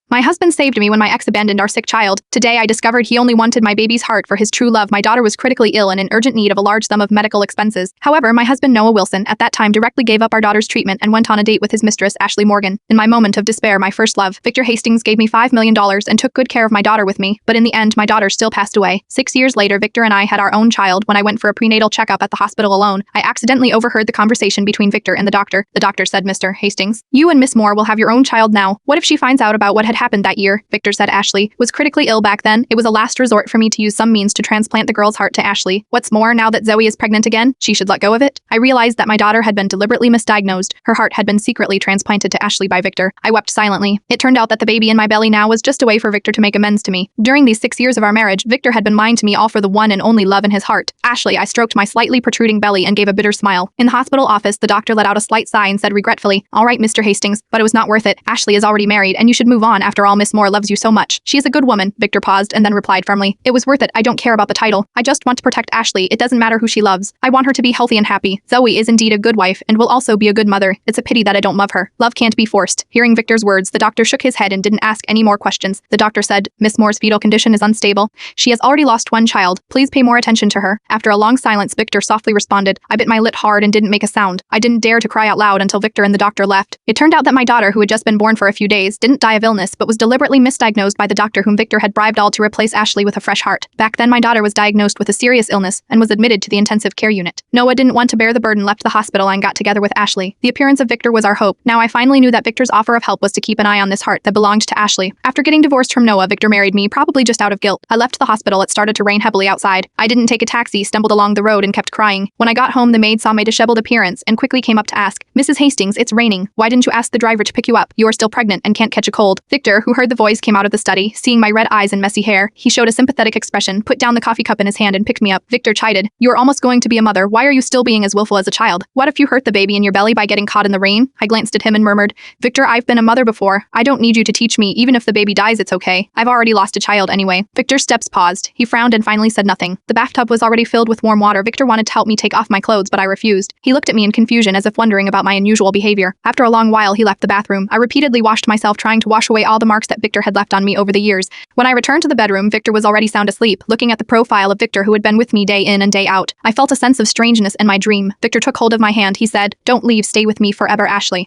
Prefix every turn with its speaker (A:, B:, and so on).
A: My husband saved me when my ex abandoned our sick child. Today I discovered he only wanted my baby's heart for his true love. My daughter was critically ill and in urgent need of a large sum of medical expenses. However, my husband Noah Wilson at that time directly gave up our daughter's treatment and went on a date with his mistress Ashley Morgan. In my moment of despair, my first love, Victor Hastings, gave me $5 million and took good care of my daughter with me, but in the end my daughter still passed away. 6 years later, Victor and I had our own child. When I went for a prenatal checkup at the hospital alone, I accidentally overheard the conversation between Victor and the doctor. The doctor said, "Mr. Hastings, you and Miss Moore will have your own child now. What if she finds out about what had happened that year?" Victor said Ashley was critically ill back then. It was a last resort for me to use some means to transplant the girl's heart to Ashley. What's more, now that Zoe is pregnant again, she should let go of it. I realized that my daughter had been deliberately misdiagnosed. Her heart had been secretly transplanted to Ashley by Victor. I wept silently. It turned out that the baby in my belly now was just a way for Victor to make amends to me. During these 6 years of our marriage, Victor had been mine to me, all for the one and only love in his heart. Ashley, I stroked my slightly protruding belly and gave a bitter smile. In the hospital office, the doctor let out a slight sigh and said regretfully, "All right, Mr. Hastings, but it was not worth it. Ashley is already married and you should move on. After all, Miss Moore loves you so much. She is a good woman." Victor paused and then replied firmly, "It was worth it. I don't care about the title. I just want to protect Ashley. It doesn't matter who she loves. I want her to be healthy and happy. Zoe is indeed a good wife and will also be a good mother. It's a pity that I don't love her. Love can't be forced." Hearing Victor's words, the doctor shook his head and didn't ask any more questions. The doctor said, "Miss Moore's fetal condition is unstable. She has already lost one child. Please pay more attention to her." After a long silence, Victor softly responded. I bit my lip hard and didn't make a sound. I didn't dare to cry out loud until Victor and the doctor left. It turned out that my daughter, who had just been born for a few days, didn't die of illness but was deliberately misdiagnosed by the doctor whom Victor had bribed all to replace Ashley with a fresh heart. Back then, my daughter was diagnosed with a serious illness and was admitted to the intensive care unit. Noah didn't want to bear the burden, left the hospital, and got together with Ashley. The appearance of Victor was our hope. Now I finally knew that Victor's offer of help was to keep an eye on this heart that belonged to Ashley. After getting divorced from Noah, Victor married me, probably just out of guilt. I left the hospital. It started to rain heavily outside. I didn't take a taxi, stumbled along the road, and kept crying. When I got home, the maid saw my disheveled appearance and quickly came up to ask, "Mrs. Hastings, it's raining. Why didn't you ask the driver to pick you up? You are still pregnant and can't catch a cold." Victor, who heard the voice, came out of the study. Seeing my red eyes and messy hair, he showed a sympathetic expression, put down the coffee cup in his hand, and picked me up. Victor chided, "You are almost going to be a mother. Why are you still being as willful as a child? What if you hurt the baby in your belly by getting caught in the rain?" I glanced at him and murmured, "Victor, I've been a mother before. I don't need you to teach me. Even if the baby dies, it's okay. I've already lost a child anyway." Victor's steps paused. He frowned and finally said nothing. The bathtub was already filled with warm water. Victor wanted to help me take off my clothes, but I refused. He looked at me in confusion as if wondering about my unusual behavior. After a long while, he left the bathroom. I repeatedly washed myself, trying to wash away all the marks that Victor had left on me over the years. When I returned to the bedroom, Victor was already sound asleep. Looking at the profile of Victor, who had been with me day in and day out, I felt a sense of strangeness in my dream. Victor took hold of my hand. He said, "Don't leave. Stay with me forever, Ashley."